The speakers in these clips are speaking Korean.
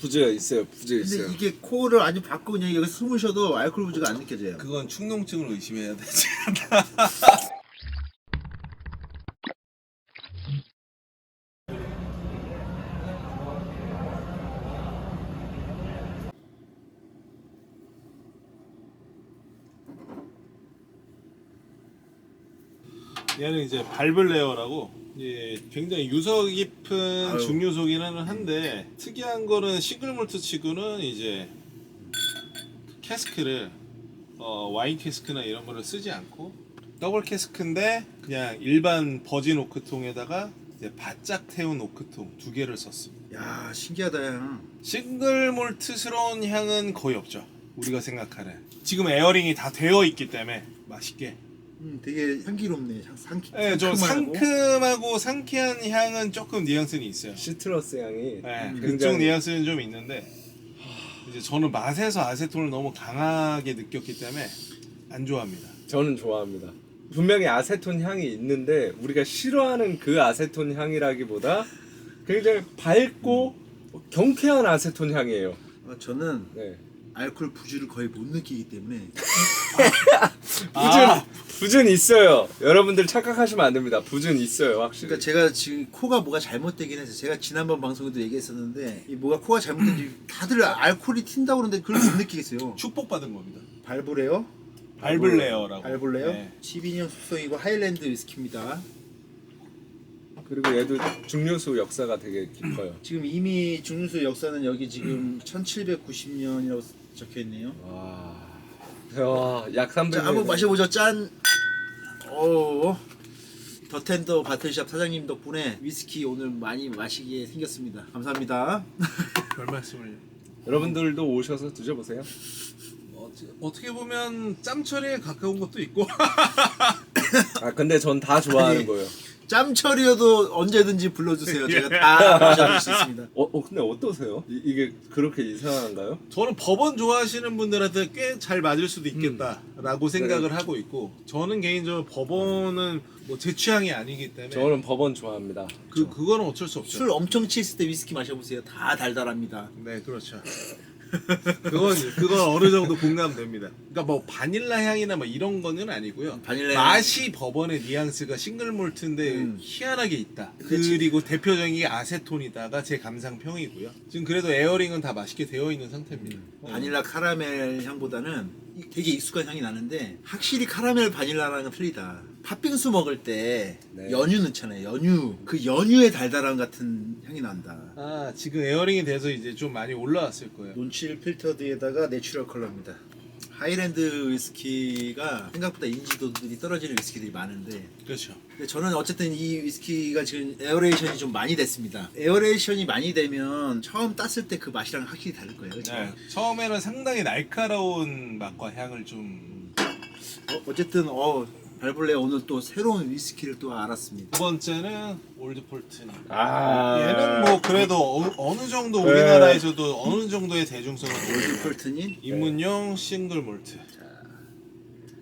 부재가 있어요. 부재 근데 있어요. 이게 코를 아주 받고 그냥 여기 숨을 쉬어도 알코올 부재가 안 느껴져요. 그건 충농증을 의심해야 되지 않나. 얘는 이제 발블레어라고 굉장히 유서 깊은 아유. 중류소기는 한데 특이한 거는 싱글몰트 치고는 이제 캐스크를 와인 캐스크나 이런 거를 쓰지 않고 더블 캐스크인데 그냥 일반 버진 오크통에다가 이제 바짝 태운 오크통 두 개를 썼습니다. 야 신기하다 야. 싱글몰트스러운 향은 거의 없죠. 우리가 생각하는 지금 에어링이 다 되어 있기 때문에 맛있게. 되게 향기롭네. 네, 좀 상큼하고 상쾌한 향은 조금 뉘앙스는 있어요. 시트러스 향이 네, 굉장히- 그쪽 뉘앙스는 좀 있는데 이제 저는 맛에서 아세톤을 너무 강하게 느꼈기 때문에 안 좋아합니다. 저는 좋아합니다. 분명히 아세톤 향이 있는데 우리가 싫어하는 그 아세톤 향이라기보다 굉장히 밝고 경쾌한 아세톤 향이에요. 저는 네. 알코올 부주를 거의 못 느끼기 때문에 부준 있어요. 여러분들 착각하시면 안 됩니다. 부준 있어요, 확실히. 그러니까 제가 지금 코가 뭐가 잘못되긴 해서 제가 지난번 방송에도 얘기했었는데 이 뭐가 코가 잘못된지 다들 알코올이 튄다고 그러는데 그걸 못 느끼겠어요. 축복받은 겁니다. 발브레요? 발블레어라고. 발블레요? 네. 12년 숙성이고 하일랜드 위스키입니다. 그리고 얘도 중류소 역사가 되게 깊어요. 지금 이미 중류소 역사는 여기 지금 1790년이라고 적혀있네요. 와, 약 300년. 자 한번 마셔보죠. 짠! 더 텐더 바틀샵 사장님 덕분에 위스키 오늘 많이 마시게 생겼습니다. 감사합니다. 별 말씀을. 여러분들도 오셔서 드셔보세요. 어떻게 보면 짬처리에 가까운 것도 있고. 아 근데 전 다 좋아하는 아니, 거예요. 짬처리여도 언제든지 불러주세요. 제가 다 마셔줄 수 있습니다. 근데 어떠세요? 이게 그렇게 이상한가요? 저는 법원 좋아하시는 분들한테 꽤 잘 맞을 수도 있겠다라고 생각을 하고 있고 저는 개인적으로 법원은 뭐 제 취향이 아니기 때문에 저는 법원 좋아합니다. 그거는 어쩔 수 없죠. 술 엄청 취했을 때 위스키 마셔보세요. 다 달달합니다. 네, 그렇죠. 그건 어느 정도 공감됩니다. 그러니까 뭐 바닐라 향이나 뭐 이런 거는 아니고요. 바닐라 맛이 법원의 뉘앙스가 싱글 몰트인데 희한하게 있다. 그리고 대표적인 게 아세톤이다가 제 감상평이고요. 지금 그래도 에어링은 다 맛있게 되어 있는 상태입니다. 바닐라 카라멜 향보다는 되게 익숙한 향이 나는데 확실히 카라멜 바닐라랑은 틀리다. 팥빙수 먹을 때 네. 연유 넣잖아요. 연유. 그 연유의 달달함 같은 향이 난다. 아, 지금 에어링이 돼서 이제 좀 많이 올라왔을 거예요. 논칠 필터드에다가 내추럴 컬러입니다. 하이랜드 위스키가 생각보다 인지도들이 떨어지는 위스키들이 많은데 그렇죠. 근데 저는 어쨌든 이 위스키가 지금 에어레이션이 좀 많이 됐습니다. 에어레이션이 많이 되면 처음 땄을 때 그 맛이랑 확실히 다를 거예요. 그렇죠? 네, 처음에는 상당히 날카로운 맛과 향을 좀. 어쨌든 발블레 오늘 또 새로운 위스키를 또 알았습니다. 두 번째는 올드 폴튼. 아 얘는 뭐 그래도 어느 정도 우리나라에서도 어느 정도의 대중성을 올드 보여주는 폴튼이 입문용 싱글 몰트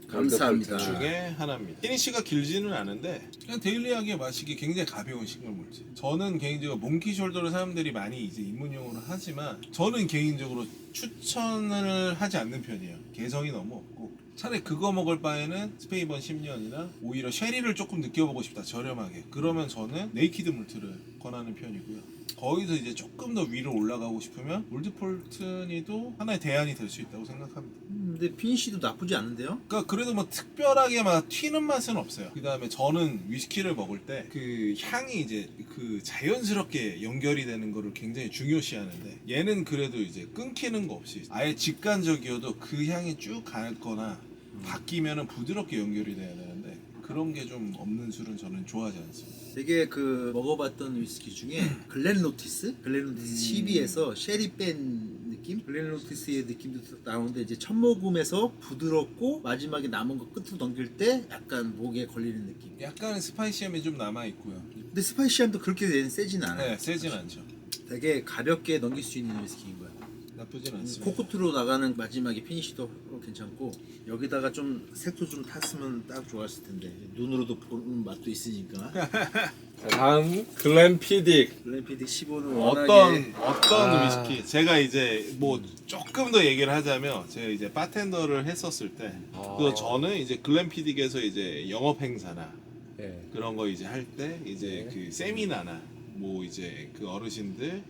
감사합니다. 중에 하나입니다. 피니쉬가 길지는 않은데 그냥 데일리하게 마시기 굉장히 가벼운 싱글 몰트. 저는 개인적으로 몽키 숄더를 사람들이 많이 이제 입문용으로 하지만 저는 개인적으로 추천을 하지 않는 편이에요. 개성이 너무 없고 차라리 그거 먹을 바에는 스페이번 10년이나 오히려 쉐리를 조금 느껴보고 싶다 저렴하게 그러면 저는 네이키드 몰트를 권하는 편이고요. 거기서 이제 조금 더 위로 올라가고 싶으면 올드 폴튼이도 하나의 대안이 될 수 있다고 생각합니다. 근데 피니쉬도 나쁘지 않은데요? 그러니까 그래도 뭐 특별하게 막 튀는 맛은 없어요. 그 다음에 저는 위스키를 먹을 때 그 향이 이제 그 자연스럽게 연결이 되는 거를 굉장히 중요시하는데 얘는 그래도 이제 끊기는 거 없이 아예 직관적이어도 그 향이 쭉 가거나 바뀌면은 부드럽게 연결이 돼야 되는데 그런 게 좀 없는 술은 저는 좋아하지 않습니다. 되게 그 먹어봤던 위스키 중에 글렌로티스 12에서 쉐리 뺀 느낌? 글렌로티스의 느낌도 나오는데 이제 첫 모금에서 부드럽고 마지막에 남은 거 끝으로 넘길 때 약간 목에 걸리는 느낌. 약간 스파이시함이 좀 남아 있고요. 근데 스파이시함도 그렇게 세진 않아요. 네, 세진 않죠. 되게 가볍게 넘길 수 있는 위스키인 거야. 나쁘진 않습니다. 코끝으로 나가는 마지막에 피니시도 괜찮고 여기다가 좀 색도 좀 탔으면 딱 좋았을 텐데 눈으로도 보는 맛도 있으니까. 자, 다음 글렌피딕. 글렌피딕 15는 어떤 아. 위스키 제가 이제 뭐 조금 더 얘기를 하자면 제가 이제 바텐더를 했었을 때 그 저는 이제 글렌피딕에서 이제 영업 행사나 예. 그런 거 이제 할 때 이제 네. 그 세미나나 뭐 이제 그 어르신들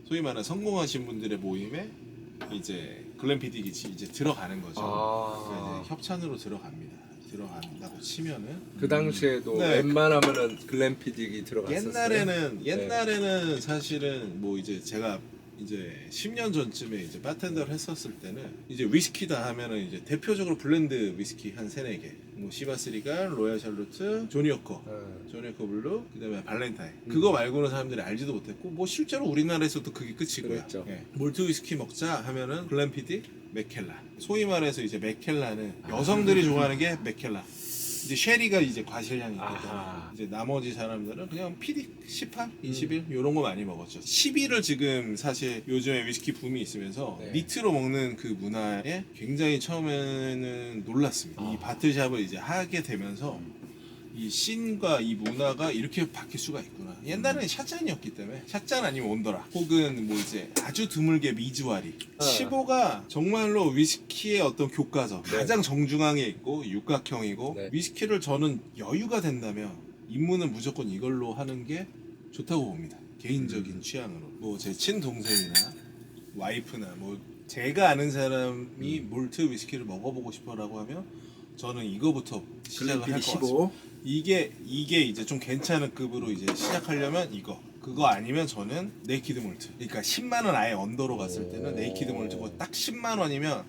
소위 말하는 성공하신 분들의 모임에 이제 글렌피딕이 이제 들어가는 거죠. 그러니까 이제 협찬으로 들어간다고 치면은 그 당시에도 네. 웬만하면은 글렌피딕이 들어갔었어요. 옛날에는 사실은 뭐 이제 제가 이제 10년 전쯤에 이제 바텐더를 했었을 때는 이제 위스키다 하면은 이제 대표적으로 블렌드 위스키 한 3-4개 뭐 시바스리갈, 로얄 샬루트, 조니워커 조니워커 블루, 그다음에 발렌타인. 그거 말고는 사람들이 알지도 못했고 뭐 실제로 우리나라에서도 그게 끝이고요. 그렇죠. 예. 몰트 위스키 먹자 하면은 글렌피딕, 맥켈라. 소위 말해서 이제 맥켈라는 여성들이 좋아하는 게 맥켈라. 이제 쉐리가 이제 과실량이 있거든. 아하. 이제 나머지 사람들은 그냥 피딕 18, 21 이런 거 많이 먹었죠. 11을 지금 사실 요즘에 위스키 붐이 있으면서 네. 니트로 먹는 그 문화에 굉장히 처음에는 놀랐습니다. 이 바틀샵을 이제 하게 되면서 이 씬과 이 문화가 이렇게 바뀔 수가 있구나. 옛날에는 샷잔이었기 때문에 샷잔 아니면 온더라 혹은 뭐 이제 아주 드물게 미주아리 15가 정말로 위스키의 어떤 교과서 네. 가장 정중앙에 있고 육각형이고 네. 위스키를 저는 여유가 된다면 입문은 무조건 이걸로 하는 게 좋다고 봅니다. 개인적인 취향으로 뭐 제 친동생이나 와이프나 뭐 제가 아는 사람이 몰트 위스키를 먹어보고 싶어라고 하면 저는 이거부터 시작을 할 것 글렌피딕 같습니다. 15. 이게 이제 좀 괜찮은 급으로 이제 시작하려면 그거 아니면 저는 네이키드 몰트. 그러니까 10만 원 아예 언더로 갔을 때는 네이키드 몰트고 딱 10만 원이면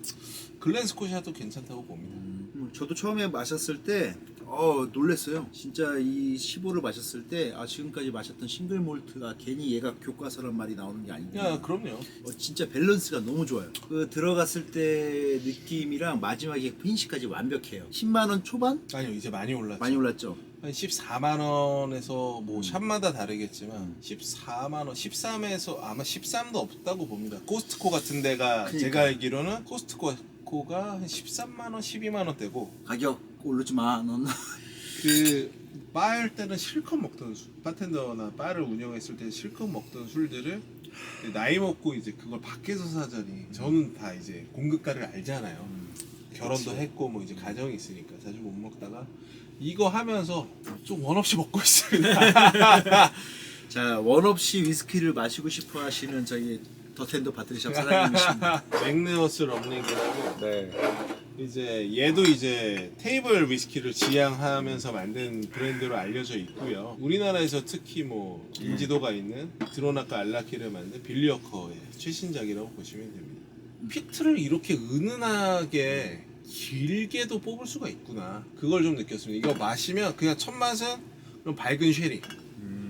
글렌 스코시아도 괜찮다고 봅니다. 저도 처음에 마셨을 때 놀랬어요. 진짜 이 15를 마셨을 때 지금까지 마셨던 싱글 몰트가 괜히 얘가 교과서란 말이 나오는 게 아니구나. 야, 그럼요. 진짜 밸런스가 너무 좋아요. 그 들어갔을 때 느낌이랑 마지막에 피니시까지 완벽해요. 10만 원 초반? 아니요, 이제 많이 올랐죠. 많이 올랐죠. 한 14만 원에서 뭐 샵마다 다르겠지만 14만 원, 13에서 아마 13도 없다고 봅니다. 코스트코 같은 데가 그러니까. 제가 알기로는 코스트코가 한 13만 원, 12만 원대고 가격 오르지 마. 넌. 그 바할 때는 실컷 먹던 술, 바텐더나 바를 운영했을 때 실컷 먹던 술들을 나이 먹고 이제 그걸 밖에서 사자니 저는 다 이제 공급가를 알잖아요. 결혼도 그치. 했고 뭐 이제 가정이 있으니까 자주 못 먹다가 이거 하면서 좀 원 없이 먹고 있습니다. 자, 원 없이 위스키를 마시고 싶어 하시는 저희 더텐더 바틀샵 사장님이십니다. 맥네어스 럼링이라고 네. 이제 얘도 이제 테이블 위스키를 지향하면서 만든 브랜드로 알려져 있고요. 우리나라에서 특히 뭐 인지도가 있는 드로나카 알라키를 만든 빌리어커의 최신작이라고 보시면 됩니다. 피트를 이렇게 은은하게 길게도 뽑을 수가 있구나. 그걸 좀 느꼈습니다. 이거 마시면 그냥 첫 맛은 그럼 밝은 쉐리.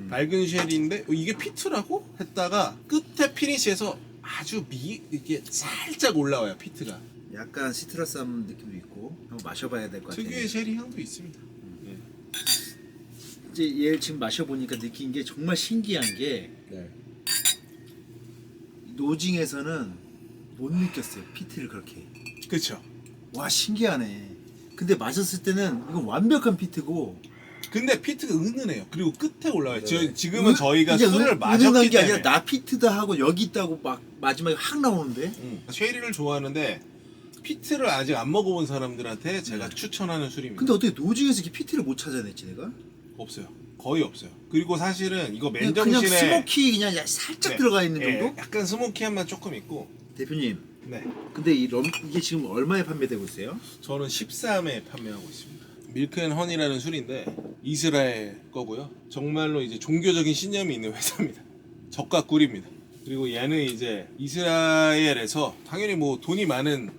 밝은 쉐리인데 이게 피트라고? 했다가 끝에 피니시에서 아주 이게 살짝 올라와요, 피트가. 약간 시트러스한 느낌도 있고 한번 마셔봐야 될 것 같아요. 특유의 쉐리 향도 있습니다. 예. 이제 얘 지금 마셔보니까 느낀 게 정말 신기한 게 네. 노징에서는 못 느꼈어요. 피트를 그렇게. 그렇죠. 와, 신기하네. 근데 마셨을 때는 이건 완벽한 피트고 근데 피트가 은은해요. 그리고 끝에 올라와요. 네. 지금은 저희가 이제 술을 은은한 마셨기 게 때문에 아니라 나 피트다 하고 여기 있다고 막 마지막에 확 나오는데. 쉐리를 좋아하는데 피트를 아직 안 먹어본 사람들한테 제가 추천하는 술입니다. 근데 어떻게 노징에서 이렇게 피트를 못 찾아냈지 내가? 없어요. 거의 없어요. 그리고 사실은 이거 그냥 맨정신에 스모키 그냥 살짝 네. 들어가 있는 예, 정도? 약간 스모키한 맛 조금 있고. 대표님, 네. 근데 이게 지금 얼마에 판매되고 있어요? 저는 13에 판매하고 있습니다. 밀크앤허니라는 술인데 이스라엘 거고요. 정말로 이제 종교적인 신념이 있는 회사입니다. 적과 꿀입니다. 그리고 얘는 이제 이스라엘에서 당연히 뭐 돈이 많은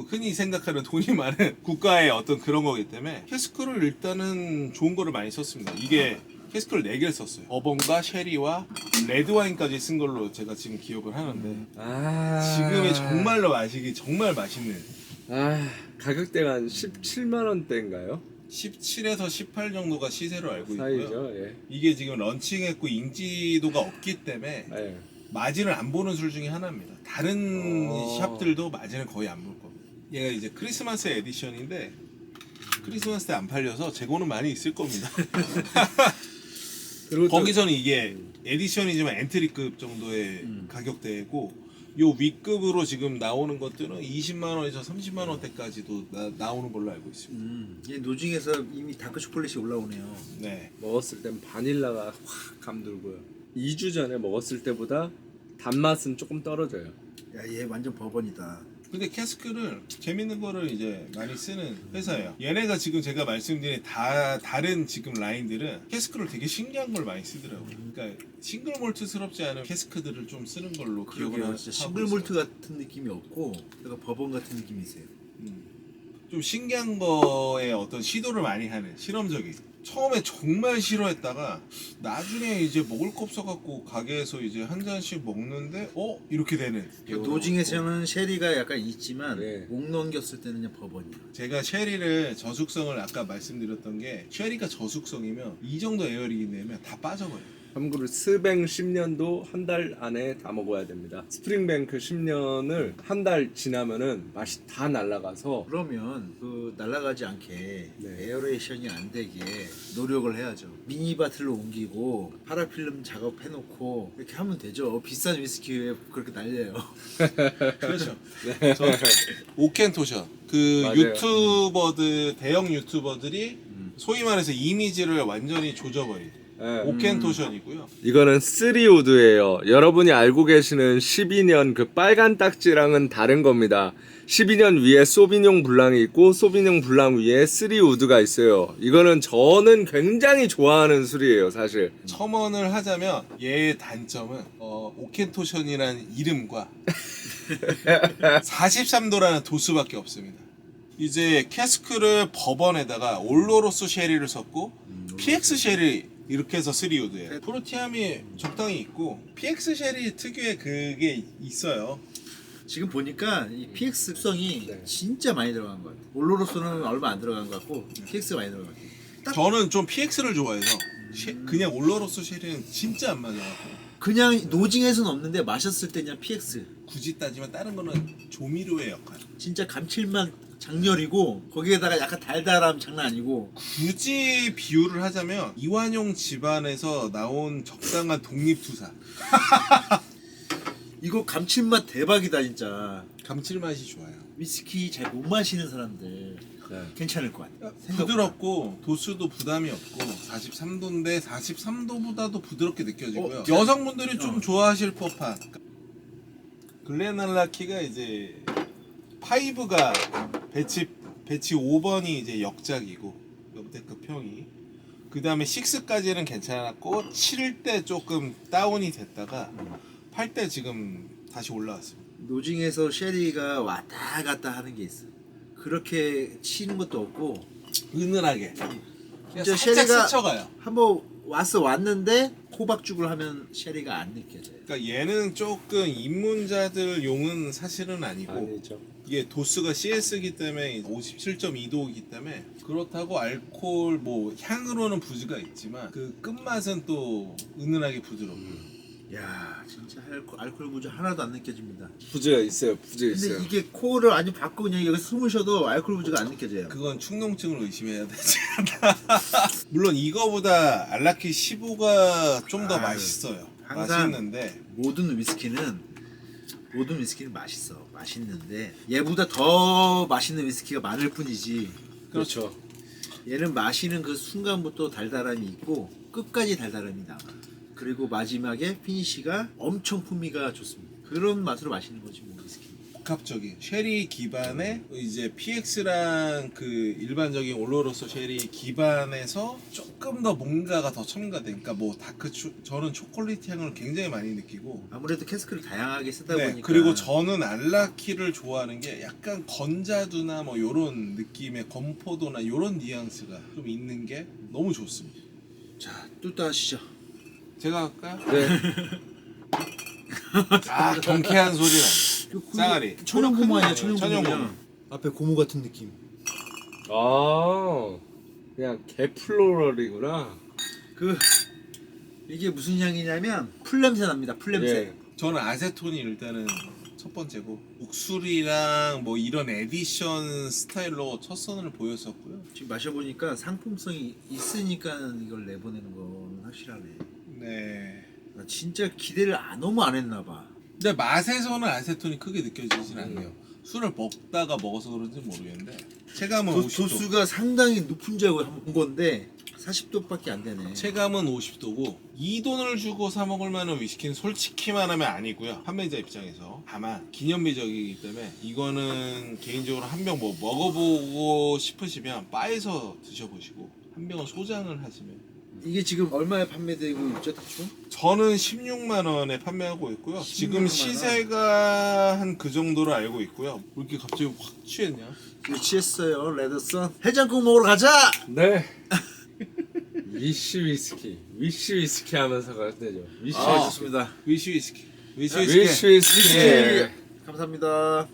흔히 생각하는 돈이 많은 국가의 어떤 그런 거기 때문에 캐스크를 일단은 좋은 거를 많이 썼습니다. 이게 캐스크를 4개를 썼어요. 버번과 쉐리와 레드와인까지 쓴 걸로 제가 지금 기억을 하는데 지금이 정말로 마시기 정말 맛있는 가격대가 한 17만 원대인가요? 17에서 18 정도가 시세로 알고 있고요. 사이죠. 예. 이게 지금 런칭했고 인지도가 없기 때문에 예. 마진을 안 보는 술 중에 하나입니다. 다른 어. 샵들도 마진을 거의 안 볼 겁니다. 얘가 이제 크리스마스 에디션인데 크리스마스 때 안 팔려서 재고는 많이 있을 겁니다. 그리고 또- 거기서는 이게 에디션이지만 엔트리급 정도의 가격대고 요 위급으로 지금 나오는 것들은 20만 원에서 30만 원대까지도 나오는 걸로 알고 있습니다. 얘 노징에서 이미 다크 초콜릿이 올라오네요. 네. 먹었을 땐 바닐라가 확 감돌고요. 2주 전에 먹었을 때보다 단맛은 조금 떨어져요. 야, 얘 완전 버번이다. 근데 캐스크를 재밌는 거를 이제 많이 쓰는 회사예요. 얘네가 지금 제가 말씀드린 다른 지금 라인들은 캐스크를 되게 신기한 걸 많이 쓰더라고요. 그러니까 싱글 몰트스럽지 않은 캐스크들을 좀 쓰는 걸로 기억을 그러게요. 하고 진짜 있어요. 싱글 몰트 같은 느낌이 없고 약간 버번 같은 느낌이 있어요. 좀 신기한 거에 어떤 시도를 많이 하는 실험적인. 처음에 정말 싫어했다가 나중에 이제 먹을 거 없어갖고 가게에서 이제 한 잔씩 먹는데 이렇게 되는. 노징에서는 쉐리가 약간 있지만 네. 목 넘겼을 때는 그냥 버번이야. 제가 쉐리를 저숙성을 아까 말씀드렸던 게 쉐리가 저숙성이면 이 정도 에어리기 내면 다 빠져버려요. 참고로 스뱅 10년도 한 달 안에 다 먹어야 됩니다. 스프링뱅크 10년을 한 달 지나면은 맛이 다 날아가서 그러면 그 날아가지 않게 네. 에어레이션이 안 되게 노력을 해야죠. 미니 바틀로 옮기고 파라필름 작업해놓고 이렇게 하면 되죠. 비싼 위스키에 그렇게 날려요. 그렇죠. 저 오켄토션 그 맞아요. 유튜버들 대형 유튜버들이 소위 말해서 이미지를 완전히 조져버린 네. 오켄토션이고요. 이거는 3우드예요. 여러분이 알고 계시는 12년 그 빨간 딱지랑은 다른 겁니다. 12년 위에 소비뇽 블랑이 있고 소비뇽 블랑 위에 3우드가 있어요. 이거는 저는 굉장히 좋아하는 술이에요, 사실. 첨언을 하자면 얘의 단점은 오켄토션이라는 이름과 43도라는 도수밖에 없습니다. 이제 캐스크를 버번에다가 올로로스 쉐리를 섞고 PX 쉐리 이렇게 해서 3우드예요. 프로티함이 적당히 있고 PX 쉐리 특유의 그게 있어요. 지금 보니까 이 PX 습성이 네. 진짜 많이 들어간 것 같아요. 올로로스는 얼마 안 들어간 것 같고 PX가 많이 들어간 것 같아요. 딱 저는 좀 PX를 좋아해서 그냥 올로로스 쉐리는 진짜 안 맞아갖고 그냥 노징에서는 없는데 마셨을 때 그냥 PX. 굳이 따지면 다른 거는 조미료의 역할. 진짜 감칠맛 장렬이고 거기에다가 약간 달달함 장난 아니고 굳이 비유를 하자면 이완용 집안에서 나온 적당한 독립투사. 이거 감칠맛 대박이다 진짜. 감칠맛이 좋아요. 위스키 잘 못 마시는 사람들 네. 괜찮을 것 같아. 부드럽고 도수도 부담이 없고 43도인데 43도보다도 부드럽게 느껴지고요. 어, 여성분들이 좀 좋아하실 법한 글렌알라키가 이제 5가 배치 5번이 이제 역작이고 역대급 평이 그 다음에 6까지는 괜찮았고 7 때 조금 다운이 됐다가 8 때 지금 다시 올라왔습니다. 노징에서 쉐리가 왔다 갔다 하는 게 있어. 그렇게 치는 것도 없고 은은하게 진짜 살짝 쉐리가 스쳐가요. 한번 왔는데 호박죽을 하면 쉐리가 안 느껴져요. 그러니까 얘는 조금 입문자들 용은 사실은 아니고 아니죠. 이게 도수가 CS이기 때문에 57.2도이기 때문에 그렇다고 알코올 뭐 향으로는 부즈가 있지만 그 끝맛은 또 은은하게 부드럽고 야 진짜 알코올 부주 하나도 안 느껴집니다. 부재가 있어요. 부재 근데 있어요. 이게 코어를 아주 받고 그냥 여기 숨을 쉬어도 알코올 부주가 안 느껴져요. 그건 충농증을 의심해야 되지 않나. 물론 이거보다 알라키 15가 좀 더 아유, 맛있어요. 항상 맛있는데 모든 위스키는 맛있어. 맛있는데 얘보다 더 맛있는 위스키가 많을 뿐이지. 그렇죠. 얘는 마시는 그 순간부터 달달함이 있고 끝까지 달달함이 남아. 그리고 마지막에 피니쉬가 엄청 풍미가 좋습니다. 그런 맛으로 마시는 거지 뭐 위스키. 복합적인 쉐리 기반의 이제 PX랑 그 일반적인 올로로스 쉐리 기반에서 조금 더 뭔가가 더 첨가된, 그러니까 뭐 저는 초콜릿 향을 굉장히 많이 느끼고. 아무래도 캐스크를 다양하게 쓰다 네, 보니까. 그리고 저는 알라키를 좋아하는 게 약간 건자두나 뭐 요런 느낌의 건포도나 요런 뉘앙스가 좀 있는 게 너무 좋습니다. 자, 뚜따 하시죠. 제가 할까요? 네. 아, 경쾌한 소리 나. 쌍아리. 천연고무 아니야, 천연고무. 천연고무. 앞에 고무 같은 느낌. 아, 그냥 개플로럴이구나. 이게 무슨 향이냐면 풀 냄새 납니다. 풀 냄새. 예. 저는 아세톤이 일단은 첫 번째고 옥술이랑 뭐 이런 에디션 스타일로 첫 선을 보였었고요. 지금 마셔보니까 상품성이 있으니까 이걸 내보내는 건 확실하네. 네. 나 진짜 기대를 너무 안 했나 봐. 근데 맛에서는 아세톤이 크게 느껴지진 않네요. 술을 먹다가 먹어서 그런지 모르겠는데 체감은 50도. 도수가 상당히 높은 줄 알고 한번 본 건데 40도밖에 안 되네. 체감은 50도고 이 돈을 주고 사 먹을 만한 위스키는 솔직히 말하면 아니고요. 판매자 입장에서. 다만 기념비적이기 때문에 이거는 개인적으로 한 병 뭐 먹어보고 싶으시면 바에서 드셔보시고 한 병은 소장을 하시면. 이게 지금 얼마에 판매되고 있죠, 대충? 저는 16만 원에 판매하고 있고요. 16만 지금 원? 시세가 한 그 정도로 알고 있고요. 왜 이렇게 갑자기 확 취했냐? 취했어요, 레드썬. 해장국 먹으러 가자! 네. 위시 위스키 하면서 가야 되죠. 위시 좋습니다. 위시 위스키. 위시 위스키. 감사합니다.